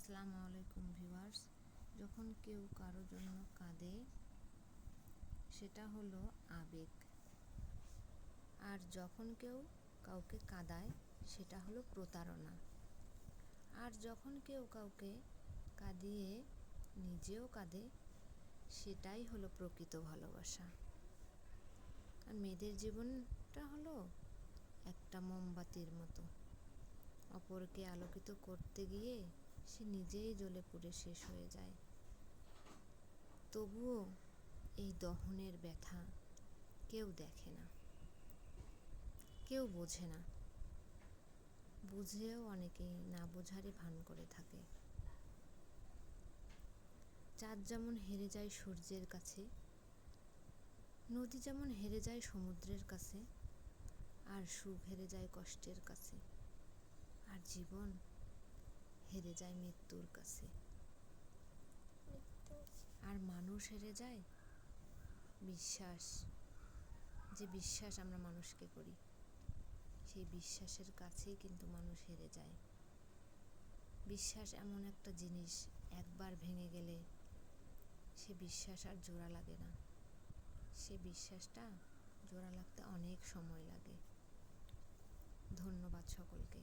আসসালামু আলাইকুম ভিউয়ার্স। যখন কেউ কারোর জন্য কাঁদে সেটা হলো আবেগ, আর যখন কেউ কাউকে কাঁদায় সেটা হলো প্রতারণা। আর যখন কেউ কাউকে কাঁদিয়ে নিজেও কাঁদে সেটাই হলো প্রকৃত ভালোবাসা। আর মেয়েদের জীবনটা হলো একটা মোমবাতির মতো, অপরকে আলোকিত করতে গিয়ে সে নিজেই জ্বলে পুড়ে শেষ হয়ে যায়। তবুও এই দহনের ব্যথা কেউ দেখে না, কেউ বোঝে না, বুঝেও অনেকেই না বোঝারই ভান করে থাকে। চাঁদ যেমন হেরে যায় সূর্যের কাছে, নদী যেমন হেরে যায় সমুদ্রের কাছে, আর সুখ হেরে যায় কষ্টের কাছে, আর জীবন হেরে যায় মৃত্যুর কাছে। আর মানুষ হেরে যায় বিশ্বাস, যে বিশ্বাস আমরা মানুষকে করি সেই বিশ্বাসের কাছেই কিন্তু মানুষ হেরে যায়। বিশ্বাস এমন একটা জিনিস, একবার ভেঙে গেলে সে বিশ্বাস আর জোড়া লাগে না, সে বিশ্বাসটা জোড়া লাগতে অনেক সময় লাগে। ধন্যবাদ সকলকে।